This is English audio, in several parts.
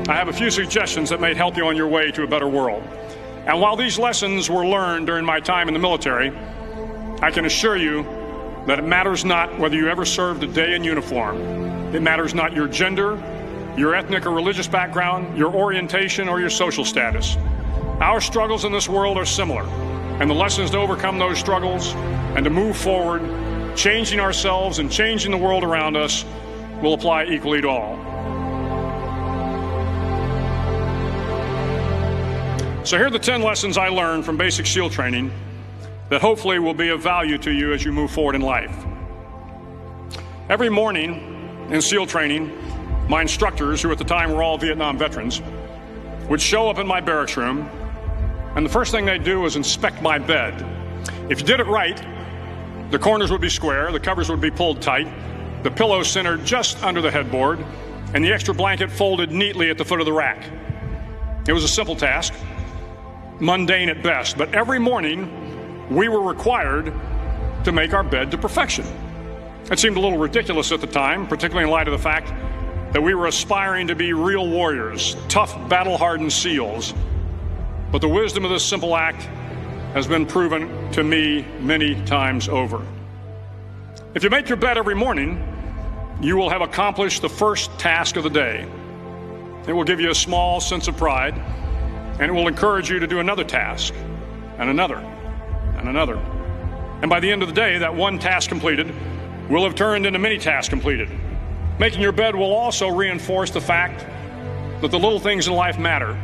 I have a few suggestions that may help you on your way to a better world. And while these lessons were learned during my time in the military, I can assure you that it matters not whether you ever served a day in uniform. It matters not your gender, your ethnic or religious background, your orientation, or your social status. Our struggles in this world are similar, and the lessons to overcome those struggles and to move forward, changing ourselves and changing the world around us, will apply equally to all. So here are the 10 lessons I learned from basic SEAL training that hopefully will be of value to you as you move forward in life. Every morning in SEAL training, my instructors, who at the time were all Vietnam veterans, would show up in my barracks room, and the first thing they'd do was inspect my bed. If you did it right, the corners would be square, the covers would be pulled tight, the pillow centered just under the headboard, and the extra blanket folded neatly at the foot of the rack. It was a simple task, mundane at best, but every morning we were required to make our bed to perfection. It seemed a little ridiculous at the time, particularly in light of the fact that we were aspiring to be real warriors, tough, battle-hardened SEALs. But the wisdom of this simple act has been proven to me many times over. If you make your bed every morning, you will have accomplished the first task of the day. It will give you a small sense of pride, and it will encourage you to do another task, and another, and another. And by the end of the day, that one task completed will have turned into many tasks completed. Making your bed will also reinforce the fact that the little things in life matter.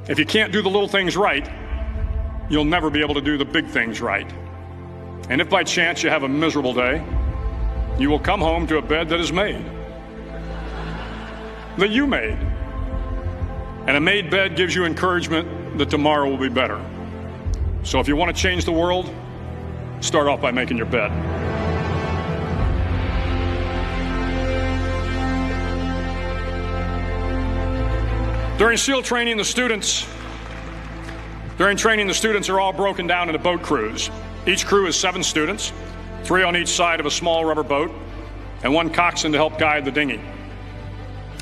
If you can't do the little things right, you'll never be able to do the big things right. And if by chance you have a miserable day, you will come home to a bed that is made, that you made. And a made bed gives you encouragement that tomorrow will be better. So if you want to change the world, start off by making your bed. During SEAL training, the students are all broken down into boat crews. Each crew is 7 students, 3 on each side of a small rubber boat, and 1 coxswain to help guide the dinghy.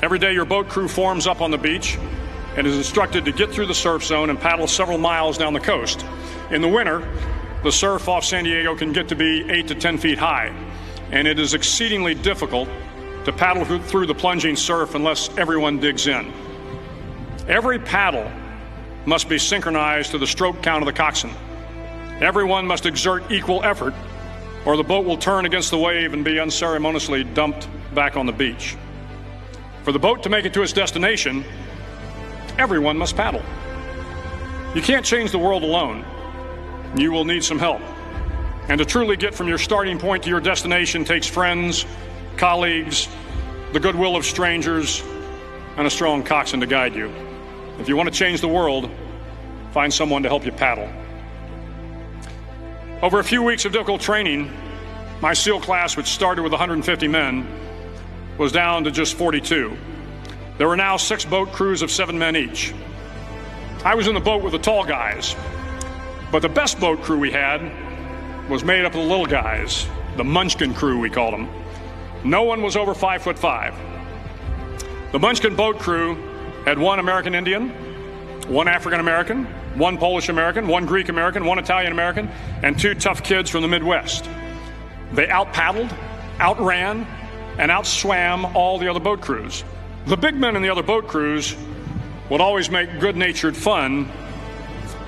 Every day, your boat crew forms up on the beach and is instructed to get through the surf zone and paddle several miles down the coast. In the winter, the surf off San Diego can get to be 8 to 10 feet high, and it is exceedingly difficult to paddle through the plunging surf unless everyone digs in. Every paddle must be synchronized to the stroke count of the coxswain. Everyone must exert equal effort, or the boat will turn against the wave and be unceremoniously dumped back on the beach. For the boat to make it to its destination, everyone must paddle. You can't change the world alone. You will need some help. And to truly get from your starting point to your destination takes friends, colleagues, the goodwill of strangers, and a strong coxswain to guide you. If you want to change the world, find someone to help you paddle. Over a few weeks of difficult training, my SEAL class, which started with 150 men, was down to just 42. There were now 6 boat crews of 7 men each. I was in the boat with the tall guys, but the best boat crew we had was made up of the little guys, the Munchkin crew, we called them. No one was over 5'5". The Munchkin boat crew had 1 American Indian, 1 African American, 1 Polish American, 1 Greek American, 1 Italian American, and 2 tough kids from the Midwest. They out-paddled, outran, and outswam all the other boat crews. The big men in the other boat crews would always make good-natured fun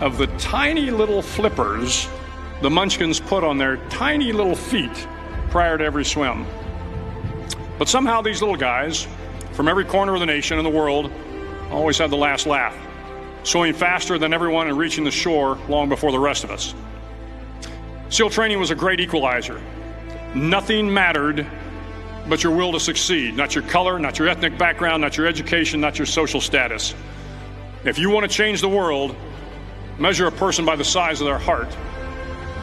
of the tiny little flippers the Munchkins put on their tiny little feet prior to every swim. But somehow these little guys from every corner of the nation and the world always had the last laugh, swimming faster than everyone and reaching the shore long before the rest of us. SEAL training was a great equalizer. Nothing mattered but your will to succeed, not your color, not your ethnic background, not your education, not your social status. If you want to change the world, measure a person by the size of their heart,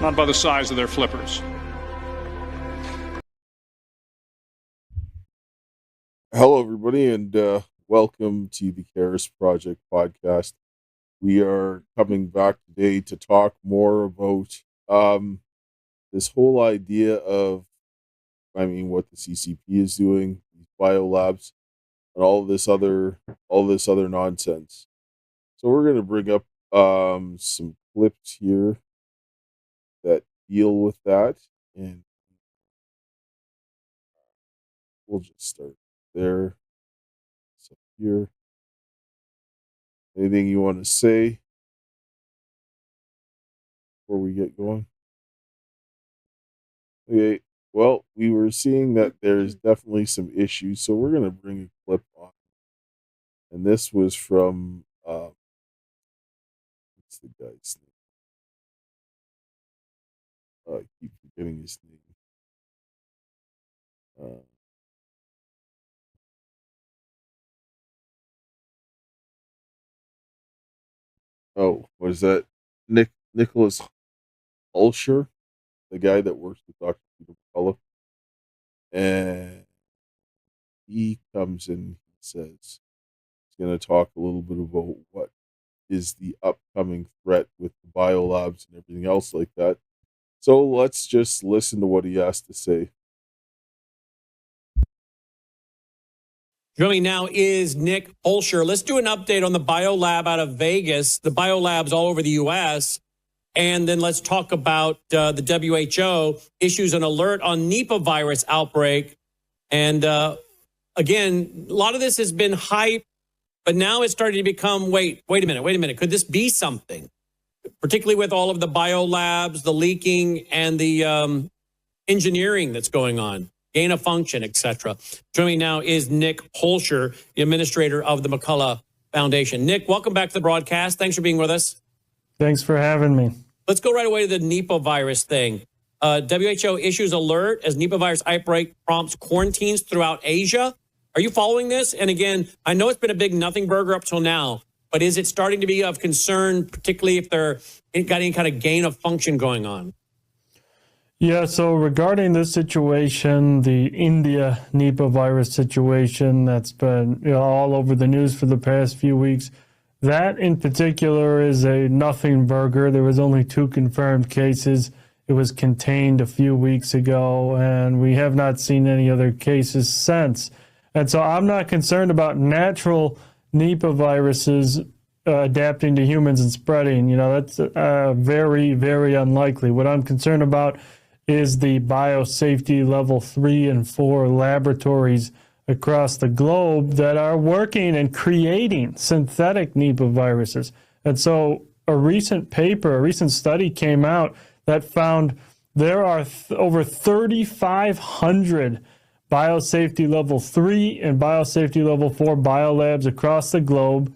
not by the size of their flippers. Hello, everybody, and welcome to the CARES Project podcast. We are coming back today to talk more about this whole idea of, what the CCP is doing, these biolabs. and all this other nonsense. So we're going to bring up some clips here that deal with that, and we'll just start there. So here, anything you want to say before we get going? Okay. Well, we were seeing that there's definitely some issues, so we're going to bring a clip on. And this was from, what's the guy's name? I keep forgetting his name. Uh, was that Nicholas Ulsher, the guy that works with Dr. Peter McCullough? And he comes in, he says he's going to talk a little bit about what is the upcoming threat with the biolabs and everything else like that. So let's just listen to what he has to say. Joining me now is Nick Holscher. Let's do an update on the biolab out of Vegas, the biolabs all over the U.S., and then let's talk about the WHO issues an alert on Nipah virus outbreak. And again, a lot of this has been hype, but now it's starting to become, wait a minute. Could this be something? Particularly with all of the biolabs, the leaking, and the engineering that's going on, gain of function, etc. Joining me now is Nick Holscher, the administrator of the McCullough Foundation. Nick, welcome back to the broadcast. Thanks for being with us. Thanks for having me. Let's go right away to the Nipah virus thing. WHO issues alert as Nipah virus outbreak prompts quarantines throughout Asia. Are you following this? And again, I know it's been a big nothing burger up till now, but is it starting to be of concern, particularly if they're got any kind of gain of function going on? Yeah, so regarding this situation, the India Nipah virus situation that's been all over the news for the past few weeks, that in particular is a nothing burger. There was only 2 confirmed cases. It was contained a few weeks ago, and we have not seen any other cases since. And so I'm not concerned about natural Nipah viruses adapting to humans and spreading. That's very, very unlikely. What I'm concerned about is the biosafety level 3 and 4 laboratories across the globe that are working and creating synthetic Nipah viruses. And so a recent study came out that found there are over 3,500 biosafety level 3 and biosafety level 4 biolabs across the globe,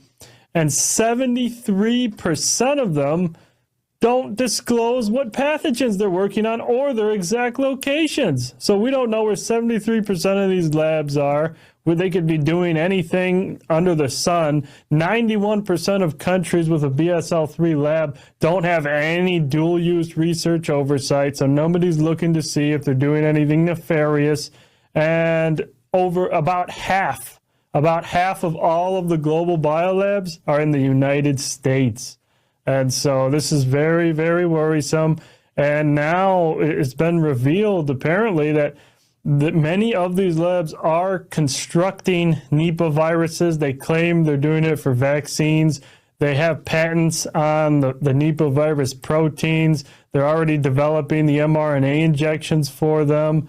and 73% of them don't disclose what pathogens they're working on or their exact locations. So we don't know where 73% of these labs are, where they could be doing anything under the sun. 91% of countries with a BSL-3 lab don't have any dual-use research oversight, so nobody's looking to see if they're doing anything nefarious. And over about half of all of the global biolabs are in the United States. And so this is very, very worrisome. And now it's been revealed, apparently, that many of these labs are constructing Nipah viruses. They claim they're doing it for vaccines. They have patents on the Nipah virus proteins. They're already developing the mRNA injections for them.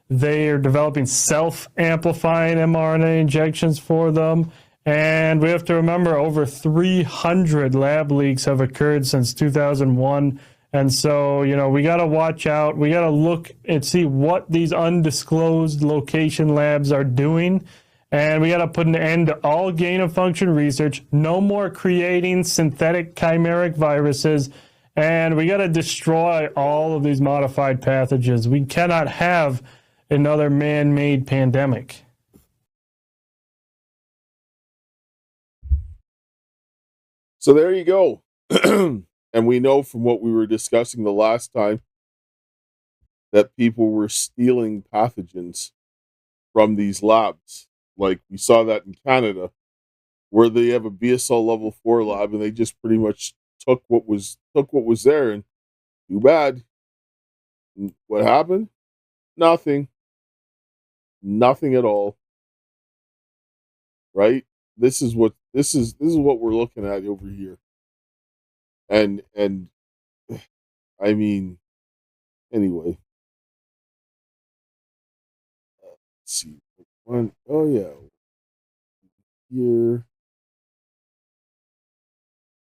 They are developing self-amplifying mRNA injections for them. And we have to remember over 300 lab leaks have occurred since 2001. And so, we got to watch out. We got to look and see what these undisclosed location labs are doing. And we got to put an end to all gain of function research. No more creating synthetic chimeric viruses. And we got to destroy all of these modified pathogens. We cannot have another man-made pandemic. So there you go. And we know from what we were discussing the last time that people were stealing pathogens from these labs. Like we saw that in Canada, where they have a BSL level 4 lab and they just pretty much took what was there, and too bad. What happened? Nothing at all. right? This is what we're looking at over here. And I mean, anyway, let's see. One, oh yeah, here.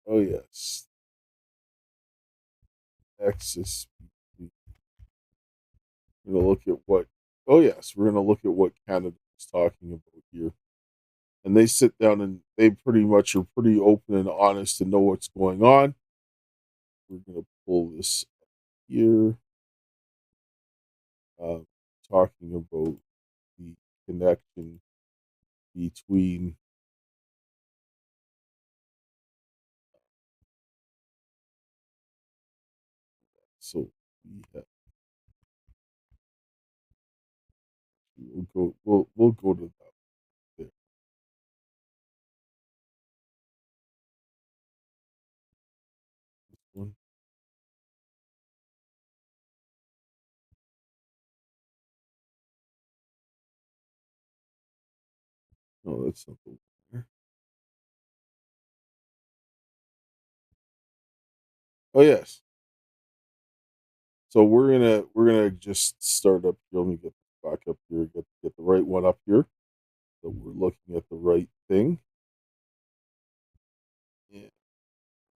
Oh yes, Texas. We're gonna look at what. Oh yes, we're gonna look at what Canada is talking about here, and they sit down and they pretty much are pretty open and honest to know what's going on. We're gonna pull this up here, uh, talking about the connection between. So we have, we'll go to that there. This one. No, that's not the one there. Oh yes. So we're gonna just start up here. Let me get back up here. Get the right one up here. So we're looking at the right thing. And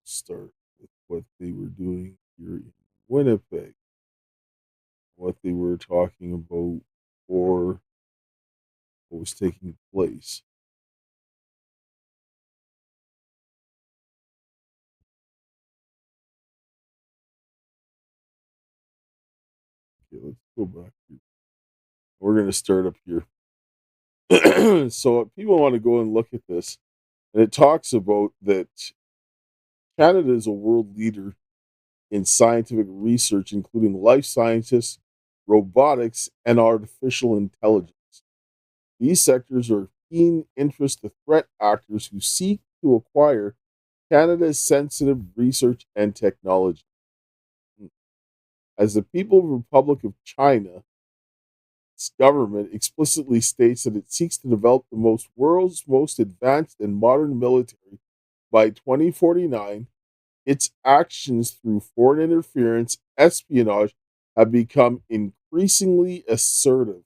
start with what they were doing here in Winnipeg. What they were talking about or what was taking place. Okay, let's go back here. We're gonna start up here. So if people want to go and look at this, and it talks about that Canada is a world leader in scientific research, including life sciences, robotics, and artificial intelligence. These sectors are of keen interest to threat actors who seek to acquire Canada's sensitive research and technology. As the People's Republic of China, its government explicitly states that it seeks to develop the world's most advanced and modern military by 2049. Its actions through foreign interference, espionage, have become increasingly assertive.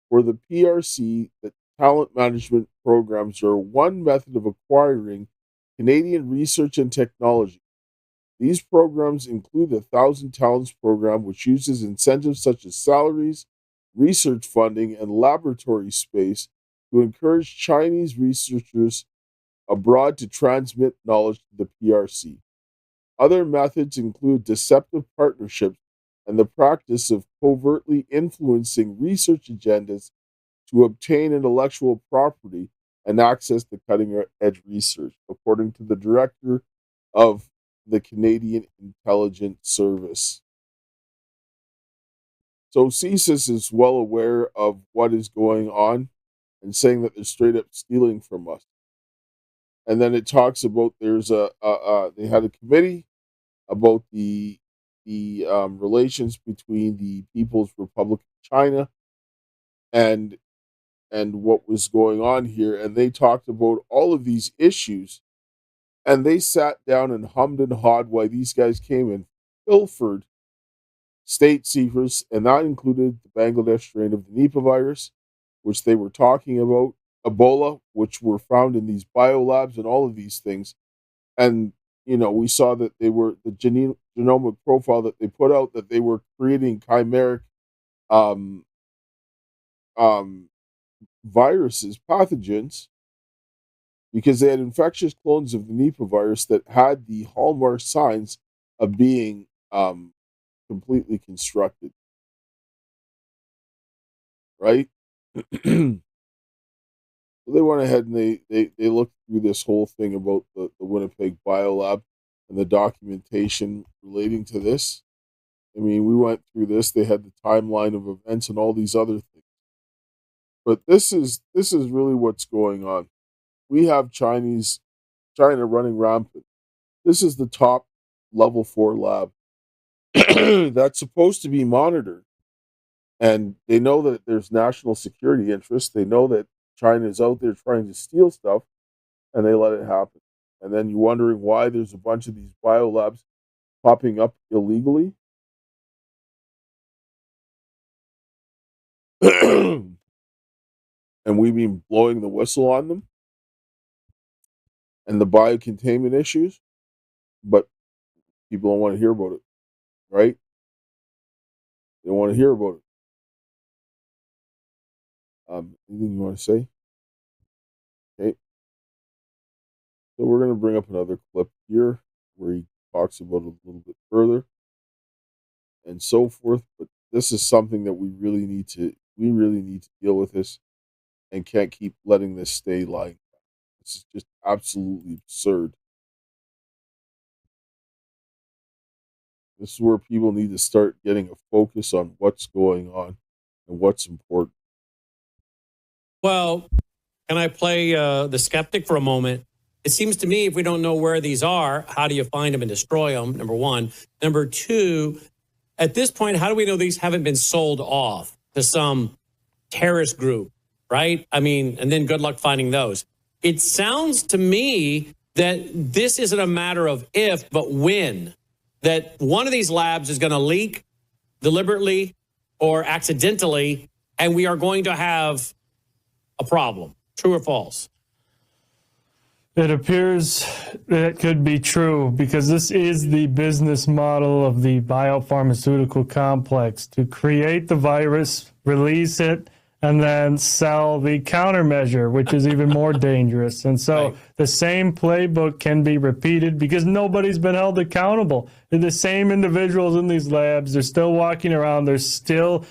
For the PRC, the talent management programs are one method of acquiring Canadian research and technology. These programs include the Thousand Talents program, which uses incentives such as salaries, research funding, and laboratory space to encourage Chinese researchers abroad to transmit knowledge to the PRC. Other methods include deceptive partnerships and the practice of covertly influencing research agendas to obtain intellectual property and access to cutting edge research, according to the director of the Canadian Intelligence Service. So CSIS is well aware of what is going on and saying that they're straight up stealing from us. And then it talks about there's they had a committee about the relations between the People's Republic of China and what was going on here, and they talked about all of these issues, and they sat down and hummed and hawed while these guys came and pilfered state secrets, and that included the Bangladesh strain of the Nipah virus, which they were talking about, Ebola, which were found in these biolabs, and all of these things. And we saw that they were the genomic profile that they put out that they were creating chimeric um, um, viruses, pathogens, because they had infectious clones of the Nipah virus that had the hallmark signs of being completely constructed, right? So they went ahead and they looked through this whole thing about the Winnipeg Biolab and the documentation relating to this. I mean, we went through this. They had the timeline of events and all these other things. But this is really what's going on. We have China running rampant. This is the top level 4 lab that's supposed to be monitored. And they know that there's national security interests. They know that China's out there trying to steal stuff, and they let it happen. And then you're wondering why there's a bunch of these biolabs popping up illegally. And we've been blowing the whistle on them and the biocontainment issues, but people don't want to hear about it, right? They don't want to hear about it. Anything you want to say? Okay. So we're going to bring up another clip here where he talks about it a little bit further and so forth. But this is something that we really need to deal with this, and can't keep letting this stay lying. This is just absolutely absurd. This is where people need to start getting a focus on what's going on and what's important. Well, can I play the skeptic for a moment? It seems to me if we don't know where these are, how do you find them and destroy them, number one? Number two, at this point, how do we know these haven't been sold off to some terrorist group, right? I mean, and then good luck finding those. It sounds to me that this isn't a matter of if, but when. That one of these labs is going to leak deliberately or accidentally, and we are going to have a problem. True or false? It appears that could be true because this is the business model of the biopharmaceutical complex, to create the virus, release it, and then sell the countermeasure, which is even more dangerous. And so the same playbook can be repeated because nobody's been held accountable. They're the same individuals in these labs. They're still walking around. They're still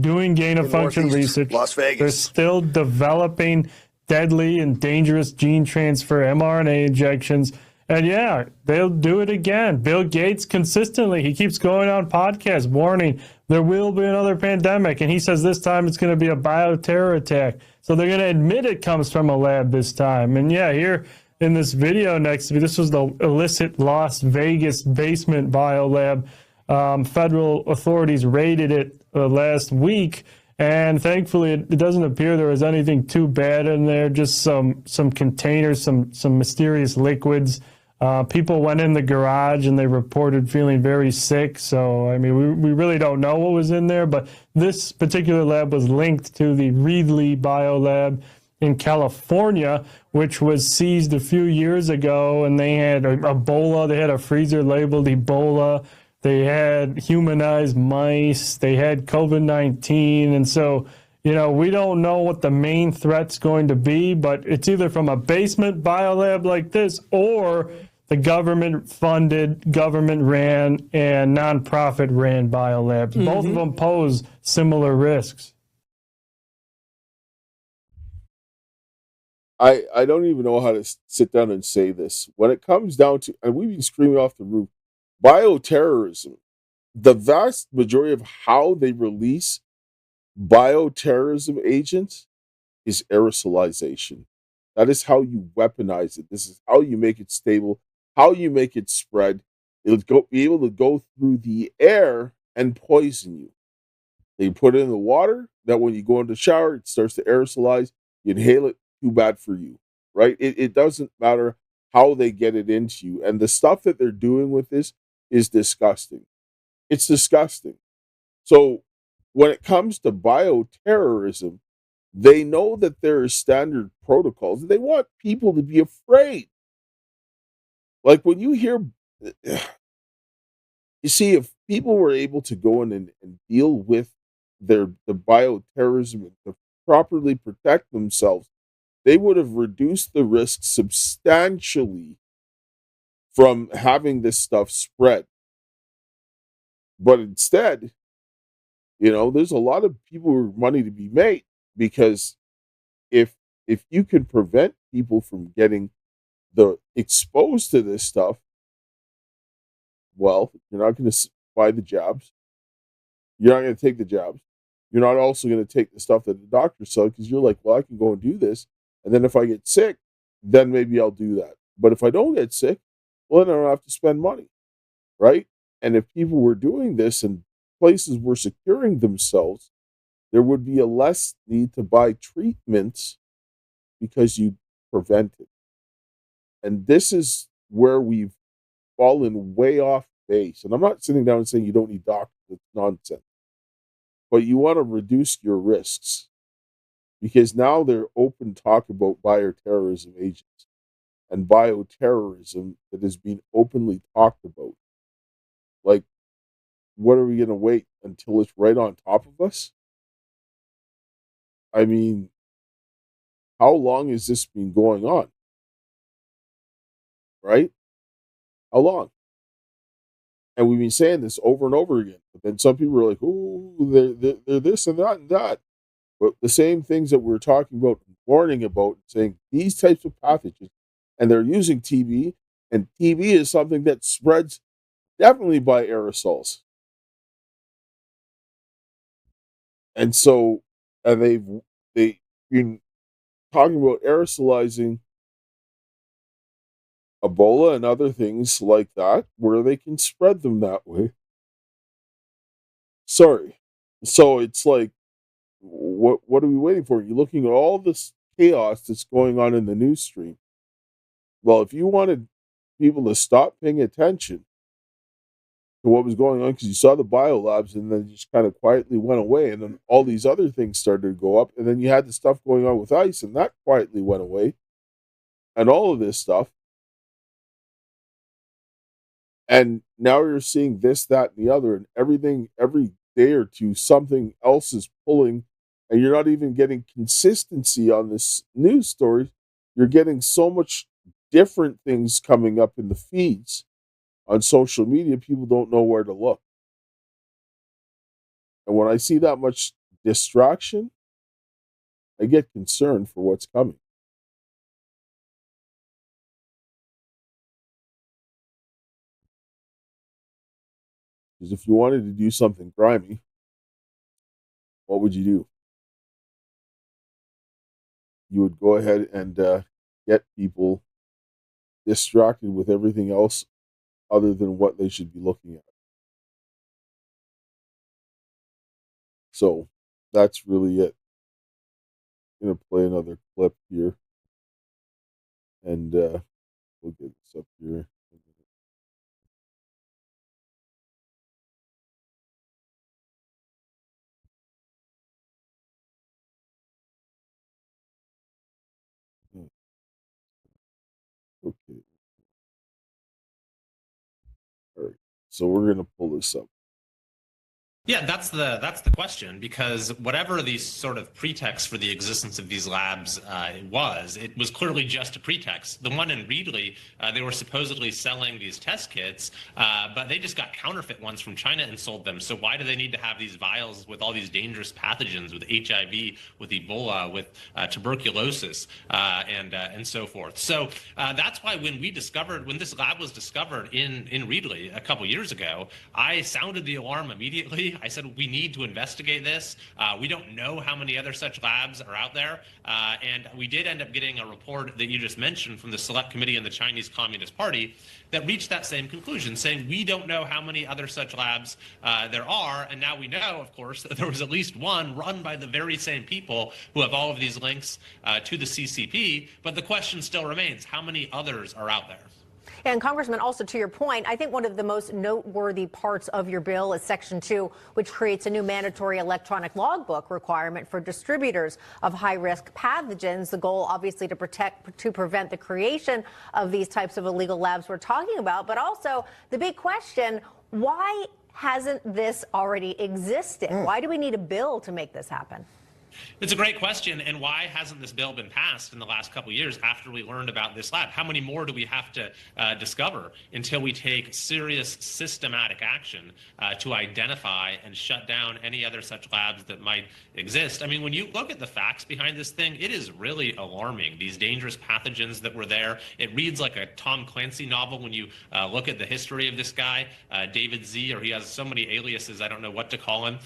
doing gain-of-function research. Las Vegas. They're still developing deadly and dangerous gene transfer mRNA injections. And yeah, they'll do it again. Bill Gates consistently, he keeps going on podcasts warning there will be another pandemic. And he says this time it's going to be a bioterror attack. So they're going to admit it comes from a lab this time. And yeah, here in this video next to me, this was the illicit Las Vegas basement biolab. Federal authorities raided it last week. And thankfully, it doesn't appear there was anything too bad in there, just some containers, some mysterious liquids. People went in the garage and they reported feeling very sick. So, I mean, we really don't know what was in there, but this particular lab was linked to the Reedley Biolab in California, which was seized a few years ago, and they had Ebola. They had a freezer labeled Ebola. They had humanized mice. They had COVID-19. And so, you know, we don't know what the main threat's going to be, but it's either from a basement biolab like this or the government-funded, government-ran, and nonprofit-ran biolabs. Mm-hmm. Both of them pose similar risks. I don't even know how to sit down and say this. When it comes down to, and we've been screaming off the roof, bioterrorism, the vast majority of how they release bioterrorism agents is aerosolization. That is how you weaponize it. This is how you make it stable, how you make it spread. It'll be able to go through the air and poison you. They put it in the water, that when you go in the shower, it starts to aerosolize. You inhale it, too bad for you, right? It doesn't matter how they get it into you. And the stuff that they're doing with this is disgusting. It's disgusting. So when it comes to bioterrorism, they know that there are standard protocols. They want people to be afraid. Like when you hear, you see, if people were able to go in and deal with the bioterrorism and to properly protect themselves, they would have reduced the risk substantially from having this stuff spread. But instead, you know, there's a lot of people with money to be made, because if you can prevent people from getting exposed to this stuff, well, you're not going to buy the jabs. You're not going to take the jabs. You're not also going to take the stuff that the doctors sell, because you're like, well, I can go and do this. And then if I get sick, then maybe I'll do that. But if I don't get sick, well, then I don't have to spend money, right? And if people were doing this and places were securing themselves, there would be a less need to buy treatments because you prevent it. And this is where we've fallen way off base. And I'm not sitting down and saying you don't need doctors. It's nonsense. But you want to reduce your risks, because now they're open talk about bioterrorism agents and bioterrorism that is being openly talked about. Like, what are we going to wait until it's right on top of us? I mean, how long has this been going on? Right? How long? And we've been saying this over and over again. But then some people are like, "Ooh, they're this and that and that." But the same things that we're talking about, warning about, saying these types of pathogens, and they're using TB, and TB is something that spreads definitely by aerosols. And so, and they've been talking about aerosolizing Ebola and other things like that, where they can spread them that way. Sorry. So it's like, what are we waiting for? You're looking at all this chaos that's going on in the news stream. Well, if you wanted people to stop paying attention to what was going on, because you saw the biolabs and then just kind of quietly went away, and then all these other things started to go up, and then you had the stuff going on with ICE, and that quietly went away, and all of this stuff. And now you're seeing this, that, and the other, and everything, every day or two, something else is pulling, and you're not even getting consistency on this news story. You're getting so much different things coming up in the feeds on social media, people don't know where to look. And when I see that much distraction, I get concerned for what's coming. Because if you wanted to do something grimy, what would you do? You would go ahead and get people distracted with everything else other than what they should be looking at. So that's really it. I'm going to play another clip here, and we'll get this up here. Okay. All right. So we're going to pull this up. Yeah, that's the question, because whatever the sort of pretext for the existence of these labs it was clearly just a pretext. The one in Reedley, they were supposedly selling these test kits, but they just got counterfeit ones from China and sold them. So why do they need to have these vials with all these dangerous pathogens, with HIV, with Ebola, with tuberculosis, and so forth? So that's why when this lab was discovered in Reedley a couple years ago, I sounded the alarm immediately. I said, we need to investigate this. We don't know how many other such labs are out there. And we did end up getting a report that you just mentioned from the Select Committee in the Chinese Communist Party that reached that same conclusion, saying we don't know how many other such labs there are. And now we know, of course, that there was at least one run by the very same people who have all of these links to the CCP. But the question still remains, how many others are out there? And Congressman, also to your point, I think one of the most noteworthy parts of your bill is Section 2, which creates a new mandatory electronic logbook requirement for distributors of high-risk pathogens. The goal, obviously, to prevent the creation of these types of illegal labs we're talking about. But also the big question, why hasn't this already existed? Why do we need a bill to make this happen? It's a great question. And why hasn't this bill been passed in the last couple of years after we learned about this lab? How many more do we have to discover until we take serious systematic action to identify and shut down any other such labs that might exist? I mean, when you look at the facts behind this thing, it is really alarming. These dangerous pathogens that were there, it reads like a Tom Clancy novel when you look at the history of this guy, David Z, or he has so many aliases, I don't know what to call him.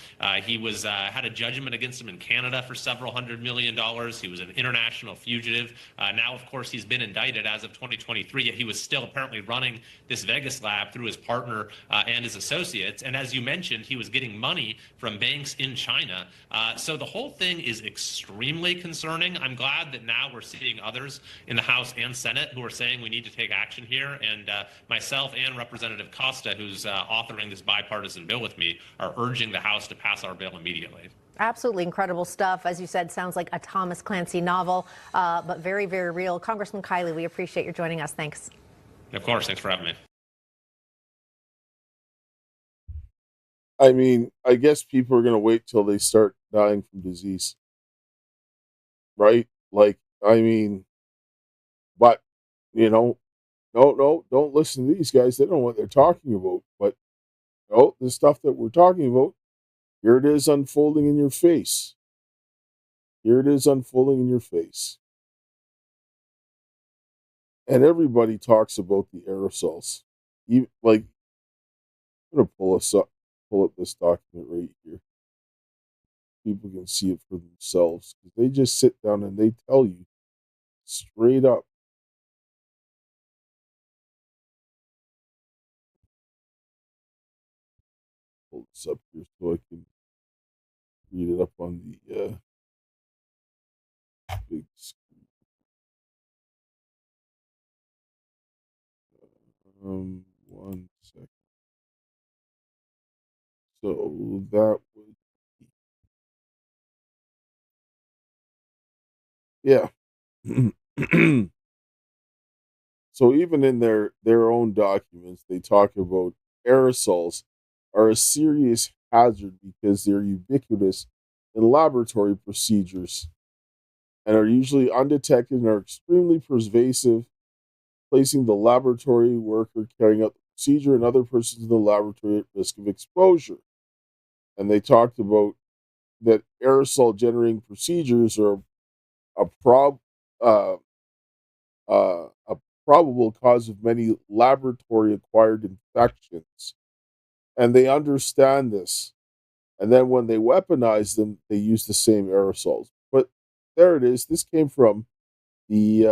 He was had a judgment against him in Canada Canada for several $100 million. He was an international fugitive. Now, of course, he's been indicted as of 2023, yet he was still apparently running this Vegas lab through his partner and his associates. And as you mentioned, he was getting money from banks in China. So the whole thing is extremely concerning. I'm glad that now we're seeing others in the House and Senate who are saying we need to take action here. And myself and Representative Costa, who's authoring this bipartisan bill with me, are urging the House to pass our bill immediately. Absolutely incredible stuff. As you said, sounds like a Thomas Clancy novel, but very, very real. Congressman Kiley, we appreciate your joining us. Thanks. Of course. Thanks for having me. I mean, I guess people are going to wait till they start dying from disease. Right? Like, I mean, but, you know, no, don't listen to these guys. They don't know what they're talking about. But, the stuff that we're talking about, here it is unfolding in your face. Here it is unfolding in your face. And everybody talks about the aerosols. I'm going to pull up this document right here. People can see it for themselves. They just sit down and they tell you straight up. Pull this up here so I can read it up on the big screen. 1 second. So that would yeah. So even in their own documents, they talk about aerosols are a serious hazard because they're ubiquitous in laboratory procedures and are usually undetected and are extremely pervasive, placing the laboratory worker carrying out the procedure and other persons in the laboratory at risk of exposure. And they talked about that aerosol generating procedures are a probable cause of many laboratory acquired infections. And they understand this. And then when they weaponize them, they use the same aerosols. But there it is. This came from the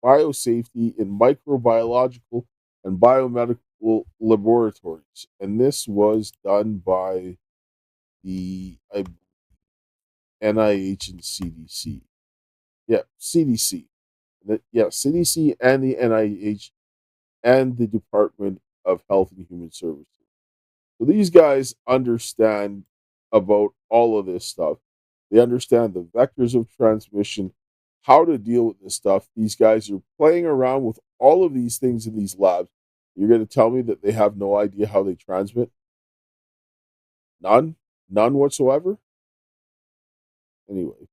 biosafety in microbiological and biomedical laboratories. And this was done by the NIH and CDC. Yeah, CDC. CDC and the NIH and the Department of Health and Human Services. So these guys understand about all of this stuff. They understand the vectors of transmission, how to deal with this stuff. These guys are playing around with all of these things in these labs. You're going to tell me that they have no idea how they transmit? None whatsoever? Anyway,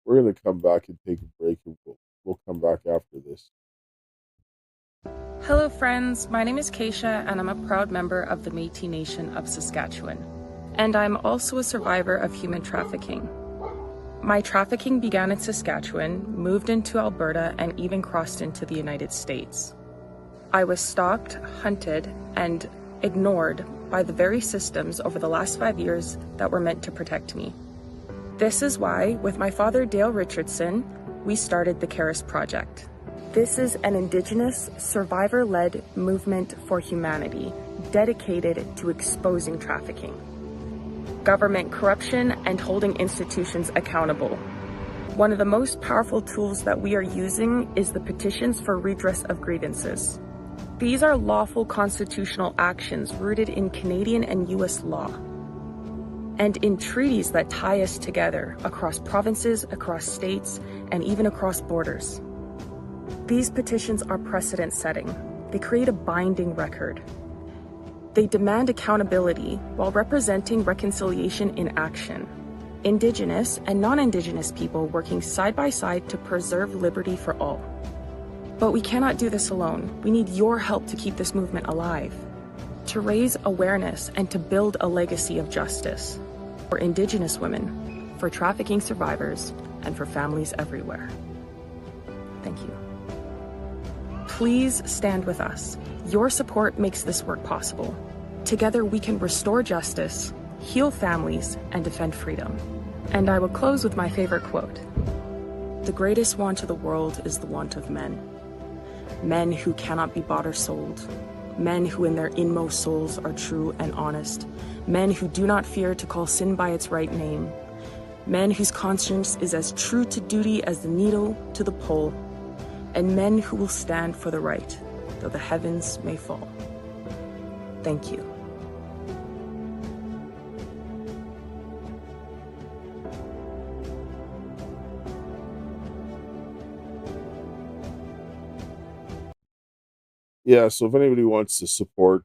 we're going to come back and take a break, and we'll come back after this. Hello friends, my name is Keisha and I'm a proud member of the Métis Nation of Saskatchewan. And I'm also a survivor of human trafficking. My trafficking began in Saskatchewan, moved into Alberta, and even crossed into the United States. I was stalked, hunted, and ignored by the very systems over the last 5 years that were meant to protect me. This is why, with my father Dale Richardson, we started the Caris Project. This is an Indigenous, survivor-led movement for humanity dedicated to exposing trafficking, government corruption, and holding institutions accountable. One of the most powerful tools that we are using is the petitions for redress of grievances. These are lawful constitutional actions rooted in Canadian and U.S. law, and in treaties that tie us together across provinces, across states, and even across borders. These petitions are precedent-setting. They create a binding record. They demand accountability while representing reconciliation in action. Indigenous and non-Indigenous people working side by side to preserve liberty for all. But we cannot do this alone. We need your help to keep this movement alive, to raise awareness and to build a legacy of justice for Indigenous women, for trafficking survivors, and for families everywhere. Thank you. Please stand with us. Your support makes this work possible. Together we can restore justice, heal families, and defend freedom. And I will close with my favorite quote. The greatest want of the world is the want of men. Men who cannot be bought or sold. Men who in their inmost souls are true and honest. Men who do not fear to call sin by its right name. Men whose conscience is as true to duty as the needle to the pole. And men who will stand for the right, though the heavens may fall. Thank you. Yeah, so if anybody wants to support,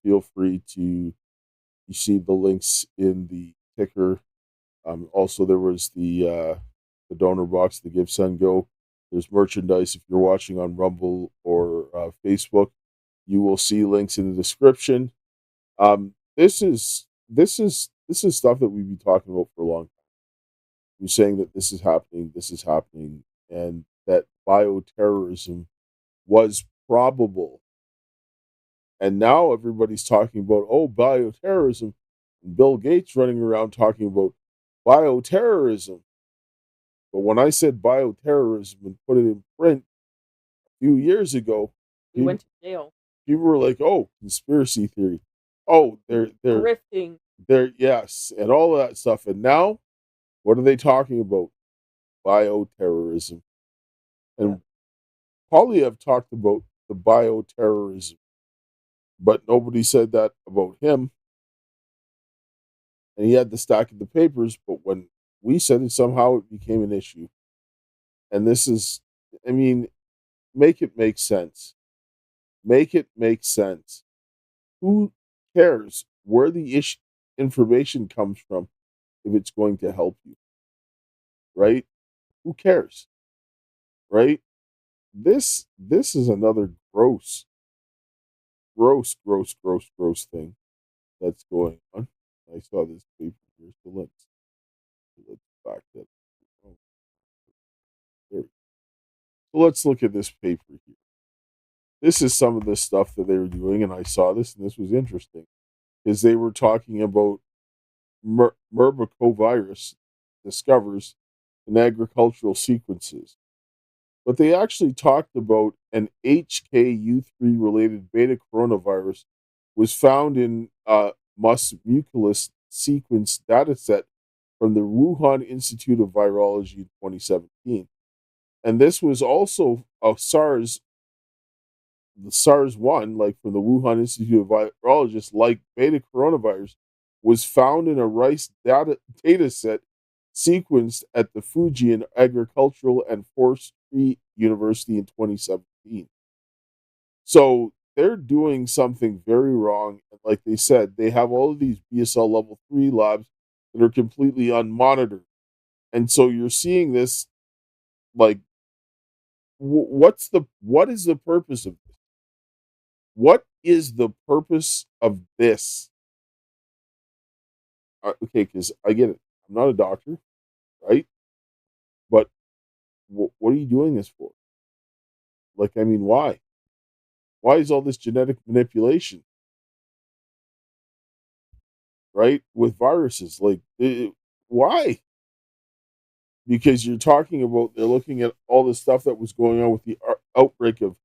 feel free to, you see the links in the ticker. Also, there was the donor box, the Give, Send, Go. There's merchandise. If you're watching on Rumble or Facebook, you will see links in the description. This is stuff that we've been talking about for a long time. We're saying that this is happening, and that bioterrorism was probable. And now everybody's talking about, bioterrorism. And Bill Gates running around talking about bioterrorism. But when I said bioterrorism and put it in print a few years ago, You went to jail. people were like, "Oh, conspiracy theory. Oh, they're Grifting. yes, and all of that stuff." And now, what are they talking about? Bioterrorism. And Polyev talked about the bioterrorism, but nobody said that about him. And he had the stack of the papers, but when we said it, somehow it became an issue. And this is, I mean, make it make sense. Make it make sense. Who cares where the information comes from if it's going to help you? Right? Who cares? Right? This is another gross thing that's going on. I saw this paper. Here's the links. Let's back that. Oh, there. So let's look at this paper here. This is some of the stuff that they were doing, and I saw this, and this was interesting, because they were talking about Merbacovirus discovers in agricultural sequences. But they actually talked about an HKU3 related beta coronavirus was found in Mus-Muculus sequence dataset from the Wuhan Institute of Virology in 2017. And this was also a the SARS-1, like from the Wuhan Institute of Virologists, like beta coronavirus, was found in a rice data set sequenced at the Fujian Agricultural and Forestry University in 2017. So they're doing something very wrong. And like they said, they have all of these BSL level 3 labs that are completely unmonitored. And so you're seeing this, like, what is the purpose of this? What is the purpose of this? Okay, because I get it. I'm not a doctor, right? But what are you doing this for? Like, I mean, why? Why is all this genetic manipulation? Right? With viruses. Like, why? Because you're talking about, they're looking at all the stuff that was going on with the outbreak of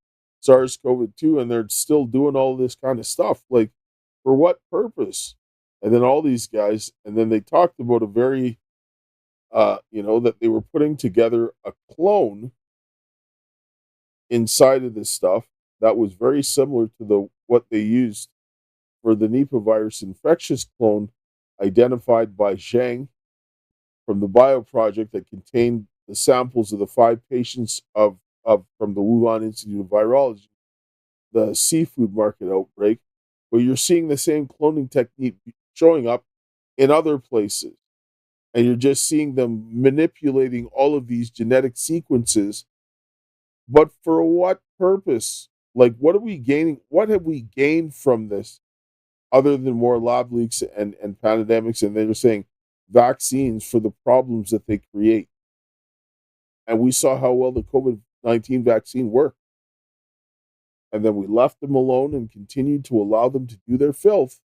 SARS-CoV-2, and they're still doing all this kind of stuff. Like, for what purpose? And then all these guys, and then they talked about a very, that they were putting together a clone inside of this stuff that was very similar to what they used for the Nipah virus infectious clone identified by Zhang from the Bio Project that contained the samples of the 5 patients from the Wuhan Institute of Virology, the seafood market outbreak. But you're seeing the same cloning technique showing up in other places. And you're just seeing them manipulating all of these genetic sequences. But for what purpose? Like, what are we gaining? What have we gained from this other than more lab leaks and pandemics? And they're saying vaccines for the problems that they create. And we saw how well the COVID-19 vaccine worked. And then we left them alone and continued to allow them to do their filth.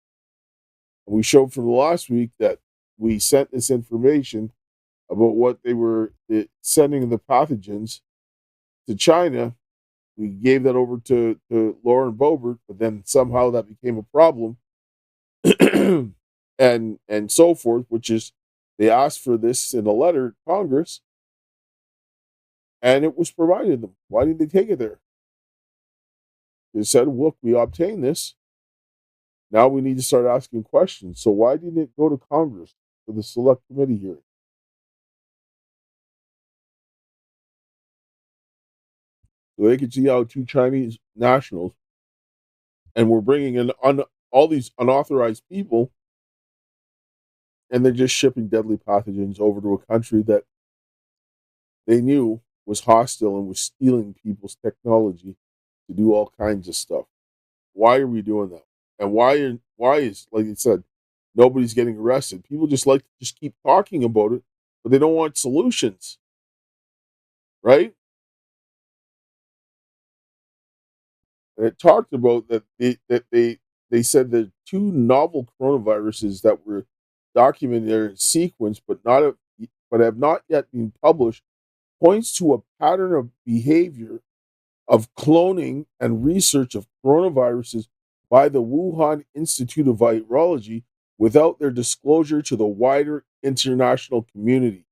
And we showed from the last week that we sent this information about what they were sending the pathogens to China. We gave that over to Lauren Boebert, but then somehow that became a problem, and so forth. Which is, they asked for this in a letter to Congress, and it was provided them. Why did they take it there? They said, "Look, we obtained this. Now we need to start asking questions." So why didn't it go to Congress for the select committee hearing? So they could see how two Chinese nationals, and we're bringing in all these unauthorized people, and they're just shipping deadly pathogens over to a country that they knew was hostile and was stealing people's technology to do all kinds of stuff. Why are we doing that? And why is, like I said, nobody's getting arrested? People just like to just keep talking about it, but they don't want solutions, right? And it talked about that they said that two novel coronaviruses that were documented in sequence but have not yet been published points to a pattern of behavior of cloning and research of coronaviruses by the Wuhan Institute of Virology without their disclosure to the wider international community.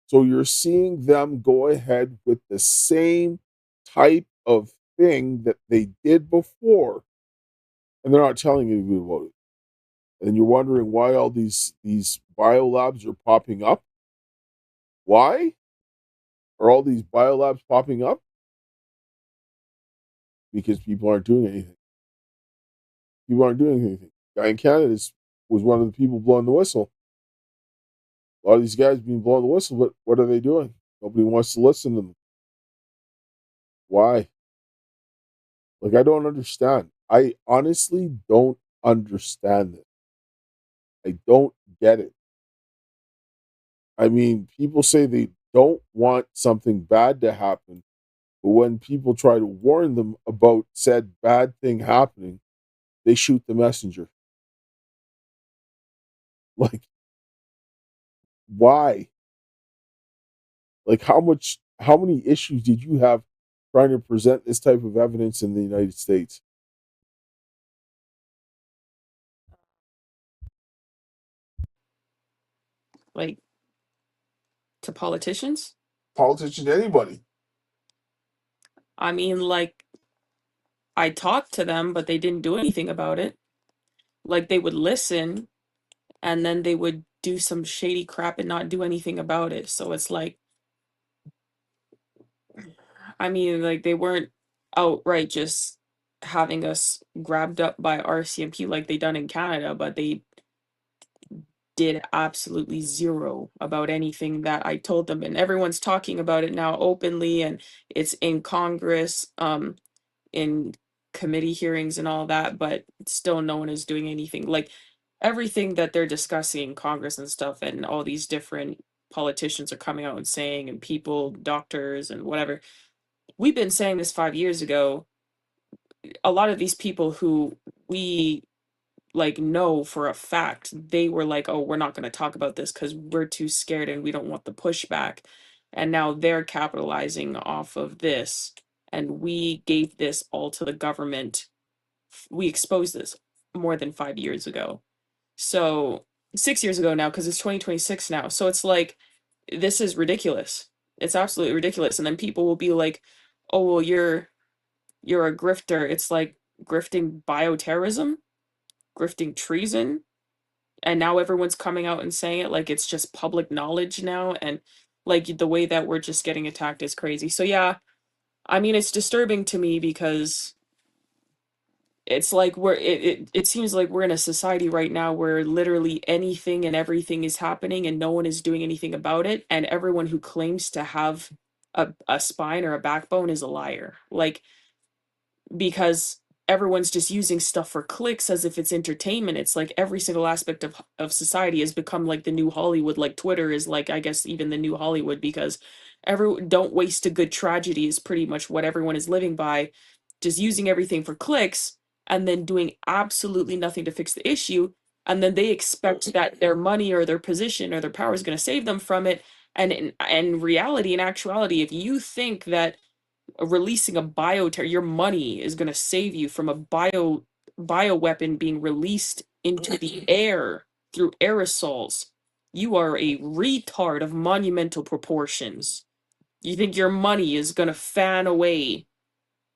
So you're seeing them go ahead with the same type of thing that they did before, and they're not telling anybody about it. And you're wondering why all these biolabs are popping up. Why are all these biolabs popping up? Because people aren't doing anything. People aren't doing anything. Guy in Canada was one of the people blowing the whistle. A lot of these guys being blowing the whistle, but what are they doing? Nobody wants to listen to them. Why? Like, I don't understand. I honestly don't understand it. I don't get it. I mean, people say they don't want something bad to happen, but when people try to warn them about said bad thing happening, they shoot the messenger. Like, why? Like, how many issues did you have trying to present this type of evidence in the United States? Like, to politicians? Politician, anybody. I mean, like, I talked to them, but they didn't do anything about it. Like, they would listen, and then they would do some shady crap and not do anything about it. So it's like, I mean, like, they weren't outright just having us grabbed up by RCMP like they done in Canada, but they did absolutely zero about anything that I told them. And everyone's talking about it now openly, and it's in Congress, in committee hearings and all that, but still no one is doing anything. Like, everything that they're discussing in Congress and stuff, and all these different politicians are coming out and saying, and people, doctors and whatever. We've been saying this 5 years ago. A lot of these people who we like know for a fact, they were like, oh, we're not going to talk about this because we're too scared and we don't want the pushback. And now they're capitalizing off of this. And we gave this all to the government. We exposed this more than 5 years ago. So 6 years ago now, because it's 2026 now. So it's like, this is ridiculous. It's absolutely ridiculous. And then people will be like, oh, well, you're a grifter. It's like grifting bioterrorism, grifting treason. And now everyone's coming out and saying it like it's just public knowledge now. And like the way that we're just getting attacked is crazy. So yeah, I mean, it's disturbing to me because it's like it seems like we're in a society right now where literally anything and everything is happening and no one is doing anything about it. And everyone who claims to have a spine or a backbone is a liar. Like, because everyone's just using stuff for clicks as if it's entertainment. It's like every single aspect of society has become like the new Hollywood. Like Twitter is like, I guess, even the new Hollywood, because don't waste a good tragedy is pretty much what everyone is living by, just using everything for clicks and then doing absolutely nothing to fix the issue. and then they expect that their money or their position or their power is going to save them from it. And in reality, in actuality, if you think that releasing a bioterror, your money is going to save you from a bioweapon being released into the air through aerosols, you are a retard of monumental proportions. You think your money is going to fan away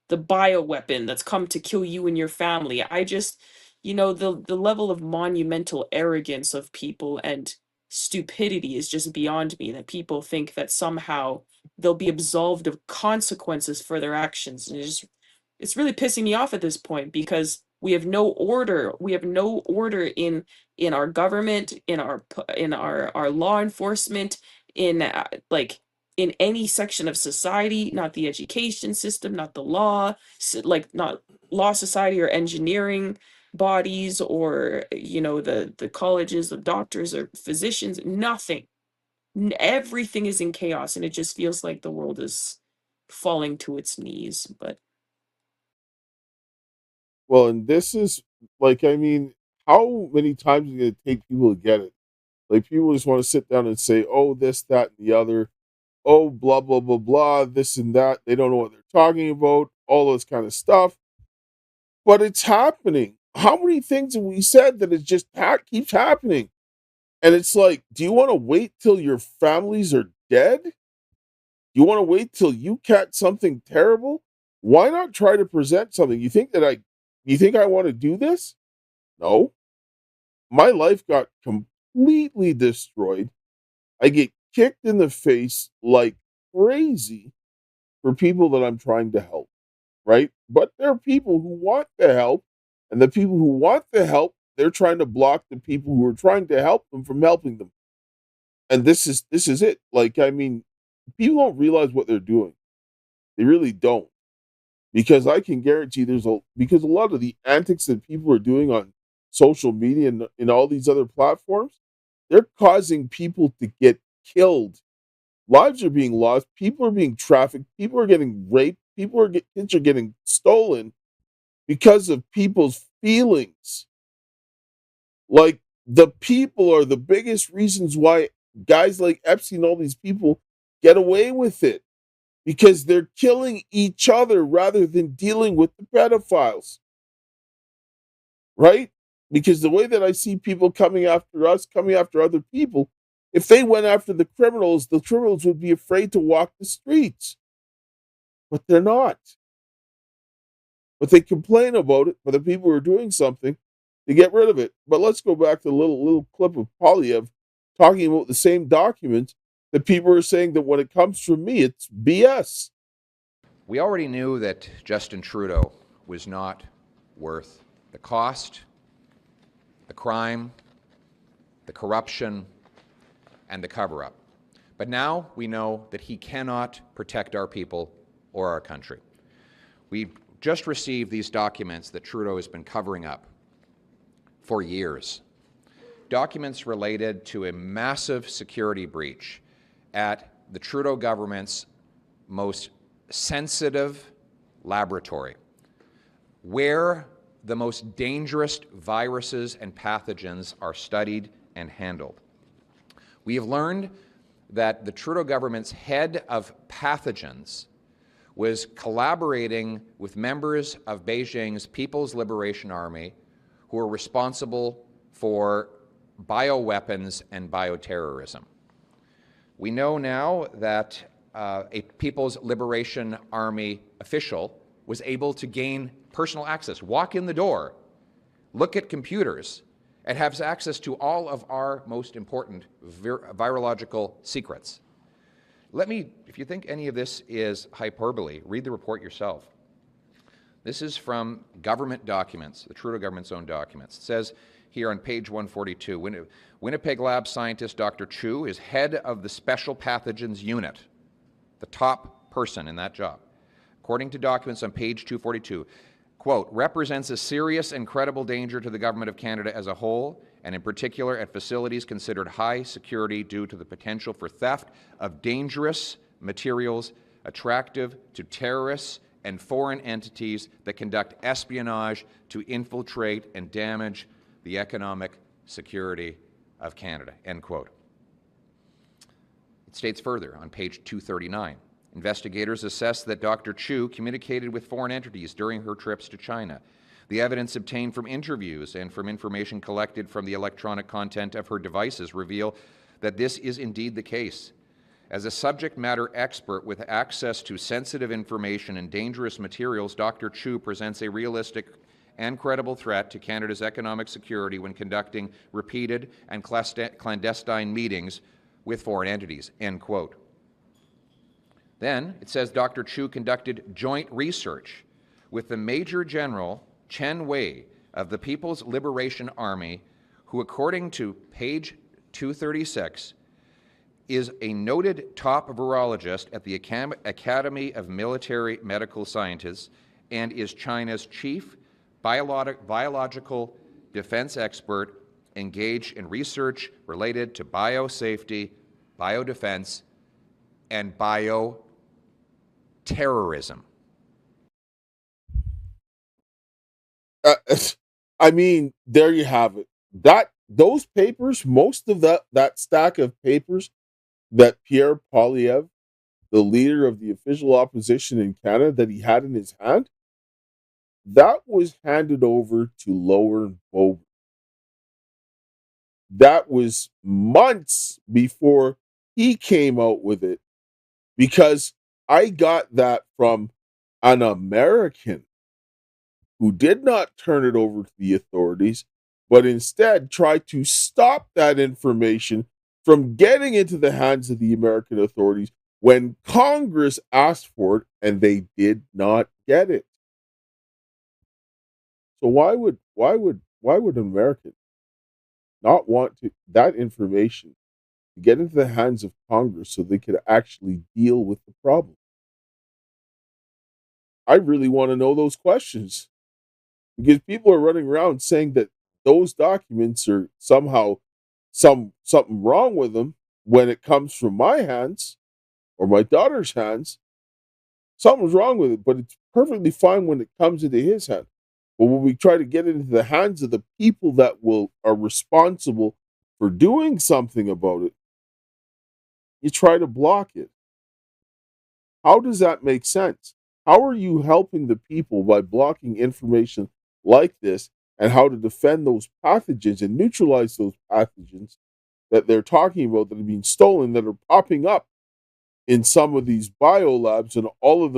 the bioweapon that's come to kill you and your family. I just, the level of monumental arrogance of people and stupidity is just beyond me, that people think that somehow they'll be absolved of consequences for their actions. And it's really pissing me off at this point, because we have no order. We have no order in our government, in our law enforcement, in in any section of society, not the education system, not the law, not law society or engineering bodies, or the colleges, the doctors or physicians, nothing. Everything is in chaos, and it just feels like the world is falling to its knees. But Well, and this is like, I mean, how many times is it going to take people to get it? Like, people just want to sit down and say, oh, this, that, and the other. Oh, blah, blah, blah, blah, this and that. They don't know what they're talking about, all this kind of stuff. But it's happening. How many things have we said that it just keeps happening? And it's like, do you want to wait till your families are dead? Do you want to wait till you catch something terrible? Why not try to present something? You think I want to do this? No. My life got completely destroyed. I get kicked in the face like crazy for people that I'm trying to help, right? But there are people who want the help, and the people who want the help, they're trying to block the people who are trying to help them from helping them. And this is it. Like, I mean, people don't realize what they're doing. They really don't. Because I can guarantee because a lot of the antics that people are doing on social media and in all these other platforms, they're causing people to get killed. Lives are being lost. People are being trafficked. People are getting raped. Kids are getting stolen because of people's feelings. Like, the people are the biggest reasons why guys like Epstein, all these people, get away with it, because they're killing each other rather than dealing with the pedophiles. Right? Because the way that I see people coming after us, coming after other people, if they went after the criminals would be afraid to walk the streets. But they're not. But they complain about it for the people who are doing something to get rid of it. But let's go back to the little clip of Polyev talking about the same document that people are saying that when it comes from me, it's BS. We already knew that Justin Trudeau was not worth the cost, the crime, the corruption, and the cover-up. But now we know that he cannot protect our people or our country. We just received these documents that Trudeau has been covering up for years. Documents related to a massive security breach at the Trudeau government's most sensitive laboratory, where the most dangerous viruses and pathogens are studied and handled. We have learned that the Trudeau government's head of pathogens was collaborating with members of Beijing's People's Liberation Army, who are responsible for bioweapons and bioterrorism. We know now that a People's Liberation Army official was able to gain personal access, walk in the door, look at computers, and have access to all of our most important virological secrets. If you think any of this is hyperbole, read the report yourself. This is from government documents, the Trudeau government's own documents. It says here on page 142, Winnipeg Lab scientist Dr. Chu is head of the Special Pathogens Unit, the top person in that job. According to documents on page 242, quote, represents a serious and credible danger to the Government of Canada as a whole, and in particular at facilities considered high security due to the potential for theft of dangerous materials attractive to terrorists and foreign entities that conduct espionage to infiltrate and damage the economic security of Canada, end quote. It states further on page 239, investigators assess that Dr. Chu communicated with foreign entities during her trips to China. The evidence obtained from interviews and from information collected from the electronic content of her devices reveal that this is indeed the case. As a subject matter expert with access to sensitive information and dangerous materials, Dr. Chu presents a realistic and credible threat to Canada's economic security when conducting repeated and clandestine meetings with foreign entities, end quote. Then it says Dr. Chu conducted joint research with the Major General Chen Wei of the People's Liberation Army, who, according to page 236, is a noted top virologist at the Academy of Military Medical Sciences and is China's chief biological defense expert engaged in research related to biosafety, biodefense, and bioterrorism. I mean, there you have it. Those papers, most of that stack of papers that Pierre Poilievre, the leader of the official opposition in Canada, that he had in his hand, that was handed over to Lower Beauvoir. That was months before he came out with it, because I got that from an American who did not turn it over to the authorities, but instead tried to stop that information from getting into the hands of the American authorities when Congress asked for it, and they did not get it. So why would an American not want that information to get into the hands of Congress so they could actually deal with the problem? I really want to know those questions, because people are running around saying that those documents are somehow something wrong with them when it comes from my hands or my daughter's hands. Something's wrong with it, but it's perfectly fine when it comes into his hand. But when we try to get it into the hands of the people that are responsible for doing something about it, you try to block it. How does that make sense? How are you helping the people by blocking information like this, and how to defend those pathogens and neutralize those pathogens that they're talking about that are being stolen, that are popping up in some of these biolabs, and all of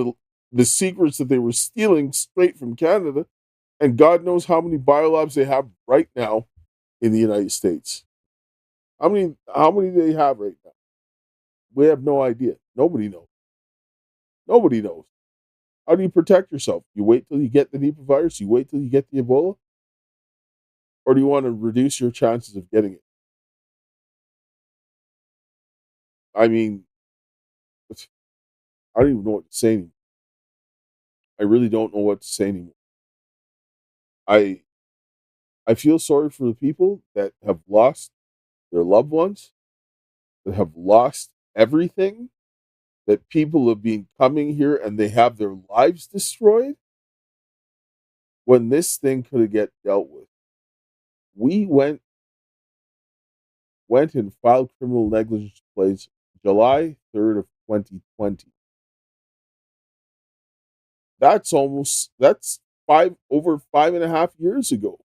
the secrets that they were stealing straight from Canada? And God knows how many biolabs they have right now in the United States. How many do they have right now? We have no idea. Nobody knows. Nobody knows. How do you protect yourself? You wait till you get the Nipah virus? You wait till you get the Ebola? Or do you want to reduce your chances of getting it? I mean, I don't even know what to say anymore. I really don't know what to say anymore. I feel sorry for the people that have lost their loved ones, that have lost everything, that people have been coming here and they have their lives destroyed, when this thing could have get dealt with. We went and filed criminal negligence claims July 3rd of 2020. That's over 5.5 years ago.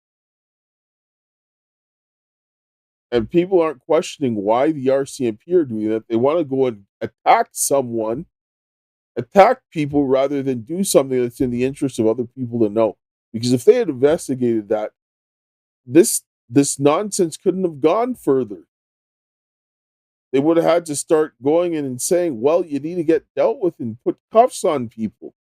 And people aren't questioning why the RCMP are doing that. They want to go and attack people, rather than do something that's in the interest of other people to know. Because if they had investigated that, this nonsense couldn't have gone further. They would have had to start going in and saying, well, you need to get dealt with and put cuffs on people.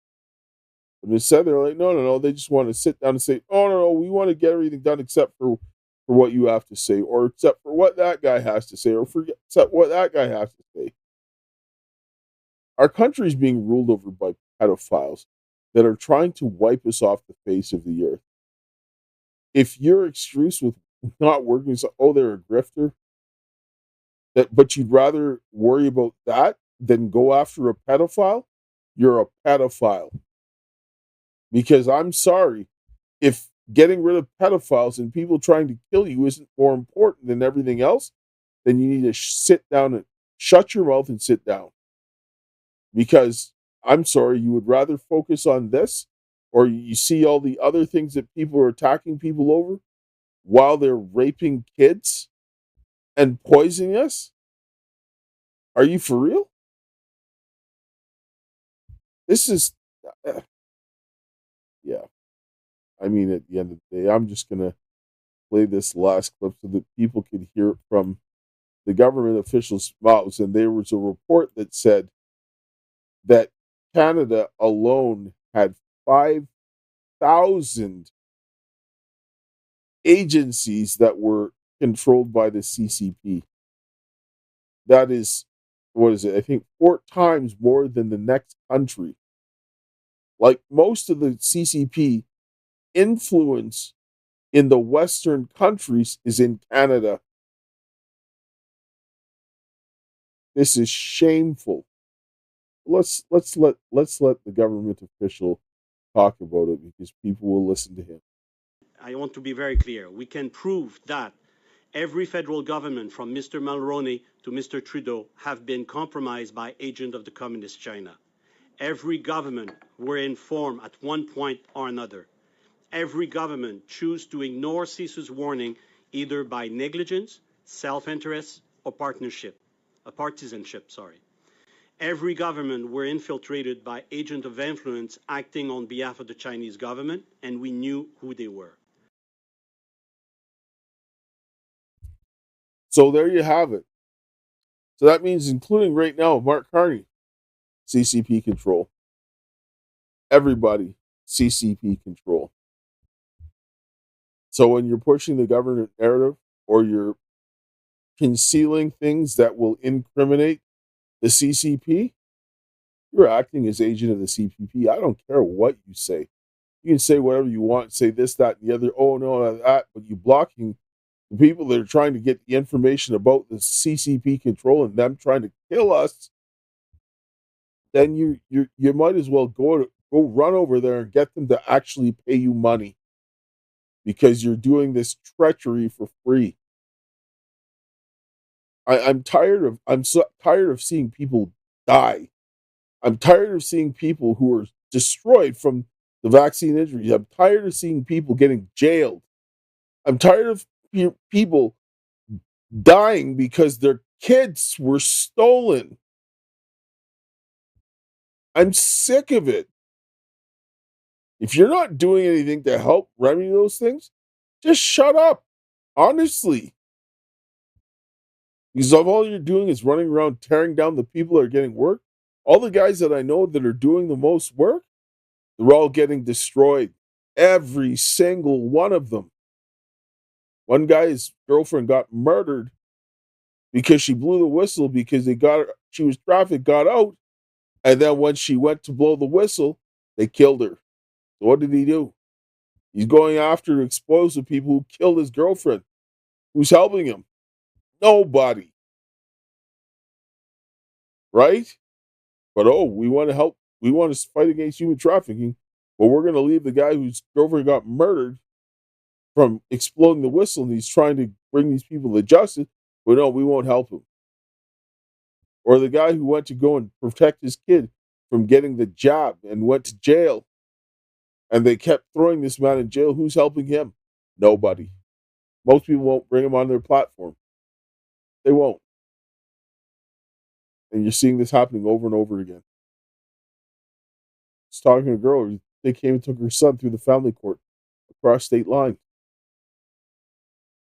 But instead, they're like, no. They just want to sit down and say, oh, no, we want to get everything done except for what you have to say, or except for what that guy has to say, or except what that guy has to say. Our country is being ruled over by pedophiles that are trying to wipe us off the face of the earth. If your excuse with not working is, oh, they're a grifter, but you'd rather worry about that than go after a pedophile, you're a pedophile. Because I'm sorry, if getting rid of pedophiles and people trying to kill you isn't more important than everything else, then you need to sit down and shut your mouth and sit down. Because I'm sorry, you would rather focus on this, or you see all the other things that people are attacking people over while they're raping kids and poisoning us? Are you for real? This is, yeah. I mean, at the end of the day, I'm just going to play this last clip so that people can hear it from the government officials' mouths. And there was a report that said that Canada alone had 5,000 agencies that were controlled by the CCP. That is, what is it? I think 4 times more than the next country. Like most of the CCP influence in the Western countries is in Canada. This is shameful. Let's let the government official talk about it because people will listen to him. I want to be very clear. We can prove that every federal government, from Mr. Mulroney to Mr. Trudeau, have been compromised by agents of the Communist China. Every government were informed at one point or another. Every government choose to ignore CISA's warning either by negligence, self-interest, or partisanship. Every government were infiltrated by agents of influence acting on behalf of the Chinese government, and we knew who they were. So there you have it. So that means, including right now, Mark Carney, CCP control. Everybody, CCP control. So when you're pushing the government narrative or you're concealing things that will incriminate the CCP, you're acting as agent of the CCP. I don't care what you say. You can say whatever you want, say this, that, and the other. Oh, no, that, but you're blocking the people that are trying to get the information about the CCP control and them trying to kill us. Then you might as well go run over there and get them to actually pay you money because you're doing this treachery for free. I'm so tired of seeing people die. I'm tired of seeing people who are destroyed from the vaccine injuries. I'm tired of seeing people getting jailed. I'm tired of people dying because their kids were stolen. I'm sick of it. If you're not doing anything to help remedy those things, just shut up. Honestly. Because all you're doing is running around tearing down the people that are getting work. All the guys that I know that are doing the most work, they're all getting destroyed. Every single one of them. One guy's girlfriend got murdered because she blew the whistle because she was traffic, got out, and then when she went to blow the whistle, they killed her. So what did he do? He's going after to expose the people who killed his girlfriend. Who's helping him? Nobody. Right? But we want to help. We want to fight against human trafficking, but we're going to leave the guy whose girlfriend got murdered from exploding the whistle, and he's trying to bring these people to justice. But no, we won't help him. Or the guy who went to go and protect his kid from getting the jab and went to jail, and they kept throwing this man in jail. Who's helping him? Nobody. Most people won't bring him on their platform. They won't. And you're seeing this happening over and over again. Just talking to a girl, they came and took her son through the family court across state lines.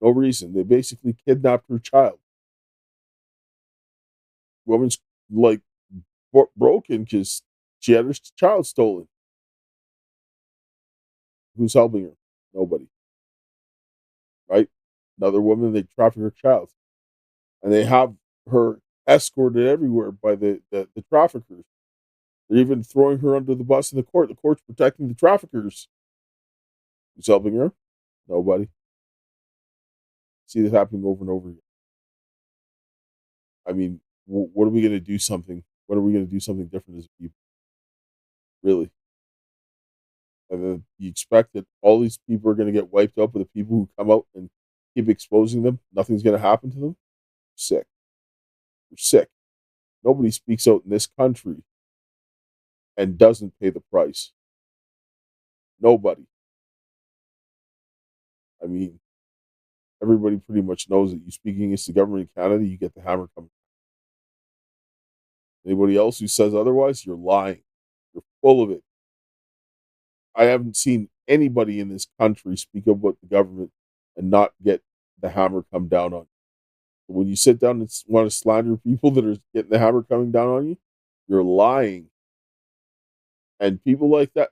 No reason. They basically kidnapped her child. Woman's like broken because she had her child stolen. Who's helping her? Nobody. Right? Another woman, they traffic her child. And they have her escorted everywhere by the traffickers. They're even throwing her under the bus in the court. The court's protecting the traffickers. Who's helping her? Nobody. See this happening over and over again. I mean, what are we going to do something? What are we going to do something different as a people? Really? And then you expect that all these people are going to get wiped out, but the people who come out and keep exposing them, nothing's going to happen to them? Sick. You're sick. Nobody speaks out in this country and doesn't pay the price. Nobody. I mean, everybody pretty much knows that you speak against the government in Canada, you get the hammer coming. Anybody else who says otherwise, you're lying. You're full of it. I haven't seen anybody in this country speak about the government and not get the hammer come down on you. When you sit down and want to slander people that are getting the hammer coming down on you, you're lying. And people like that,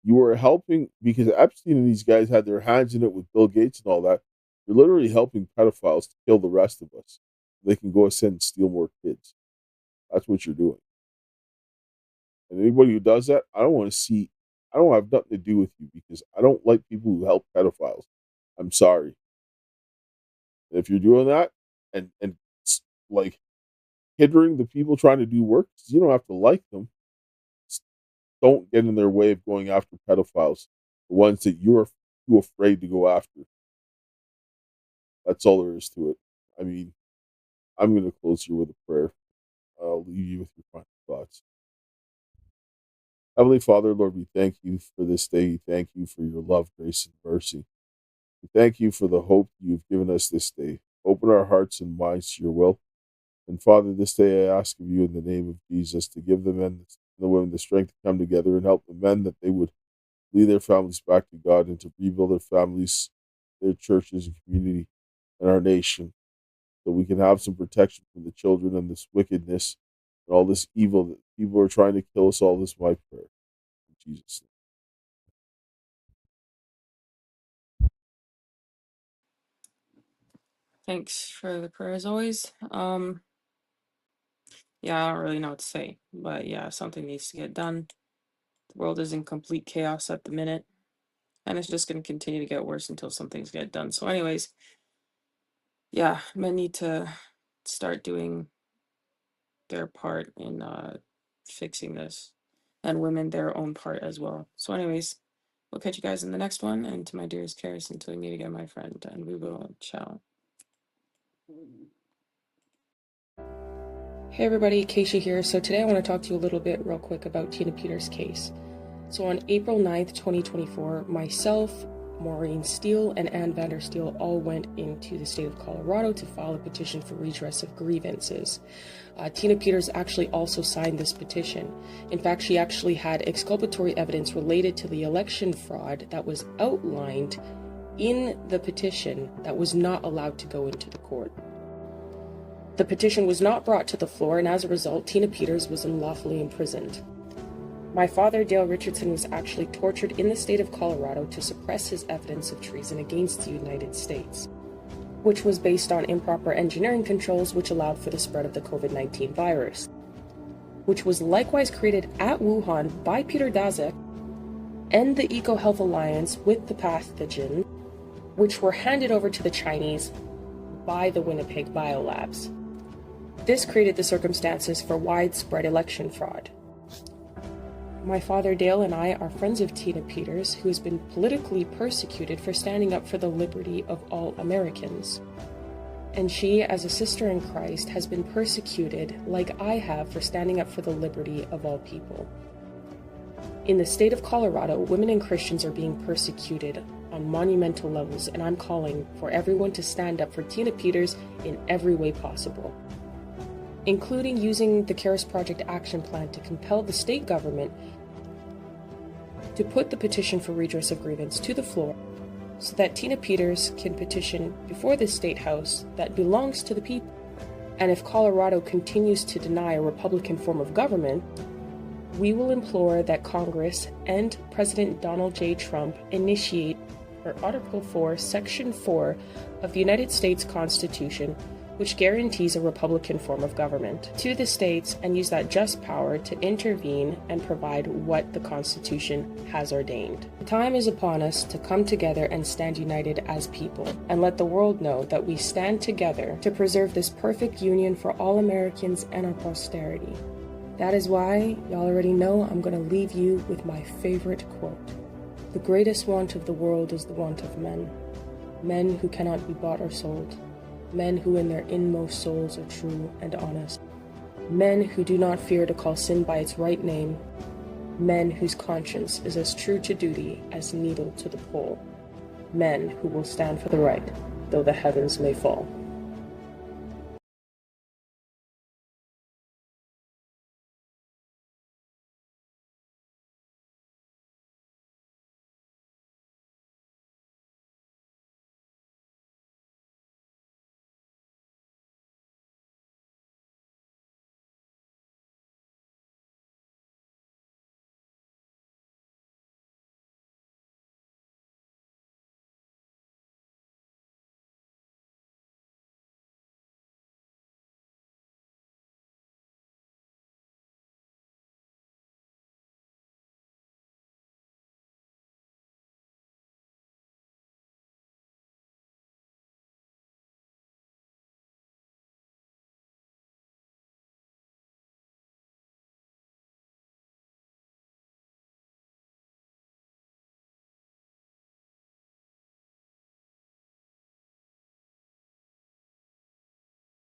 you are helping, because Epstein and these guys had their hands in it with Bill Gates and all that. You're literally helping pedophiles to kill the rest of us. They can go ahead and steal more kids. That's what you're doing. And anybody who does that, I don't have nothing to do with you, because I don't like people who help pedophiles. I'm sorry. And if you're doing that and like hindering the people trying to do work, you don't have to like them. Just don't get in their way of going after pedophiles, the ones that you're too afraid to go after. That's all there is to it. I mean, I'm going to close here with a prayer. I'll leave you with your final thoughts. Heavenly Father, Lord, we thank you for this day. We thank you for your love, grace, and mercy. We thank you for the hope you've given us this day. Open our hearts and minds to your will. And Father, this day I ask of you in the name of Jesus to give the men and the women the strength to come together and help the men that they would lead their families back to God and to rebuild their families, their churches and community, and our nation, so we can have some protection from the children and this wickedness and all this evil that people are trying to kill us all. This is my prayer. In Jesus' name. Thanks for the prayer as always. Yeah, I don't really know what to say, but yeah, something needs to get done. The world is in complete chaos at the minute, and it's just going to continue to get worse until some things get done. So anyways, yeah, men need to start doing their part in fixing this, and women their own part as well. So anyways, we'll catch you guys in the next one, and to my dearest Karis, until we meet again, my friend, and we will ciao. Hey everybody, Keisha here. So today I want to talk to you a little bit real quick about Tina Peters' case. So on April 9th, 2024, myself, Maureen Steele, and Ann Vandersteel all went into the state of Colorado to file a petition for redress of grievances. Tina Peters actually also signed this petition. In fact, she actually had exculpatory evidence related to the election fraud that was outlined in the petition that was not allowed to go into the court. The petition was not brought to the floor, and as a result, Tina Peters was unlawfully imprisoned. My father, Dale Richardson, was actually tortured in the state of Colorado to suppress his evidence of treason against the United States, which was based on improper engineering controls which allowed for the spread of the COVID-19 virus, which was likewise created at Wuhan by Peter Daszak and the EcoHealth Alliance with the pathogen, which were handed over to the Chinese by the Winnipeg Biolabs. This created the circumstances for widespread election fraud. My father Dale and I are friends of Tina Peters, who has been politically persecuted for standing up for the liberty of all Americans. And she, as a sister in Christ, has been persecuted like I have for standing up for the liberty of all people. In the state of Colorado, women and Christians are being persecuted on monumental levels, and I'm calling for everyone to stand up for Tina Peters in every way possible, including using the Karis Project Action Plan to compel the state government to put the petition for redress of grievance to the floor so that Tina Peters can petition before the state house that belongs to the people. And if Colorado continues to deny a Republican form of government, we will implore that Congress and President Donald J. Trump initiate Article 4, Section 4 of the United States Constitution, which guarantees a Republican form of government, to the states, and use that just power to intervene and provide what the Constitution has ordained. The time is upon us to come together and stand united as people, and let the world know that we stand together to preserve this perfect union for all Americans and our posterity. That is why, y'all already know, I'm going to leave you with my favorite quote. The greatest want of the world is the want of men. Men who cannot be bought or sold. Men who in their inmost souls are true and honest. Men who do not fear to call sin by its right name. Men whose conscience is as true to duty as needle to the pole. Men who will stand for the right, though the heavens may fall.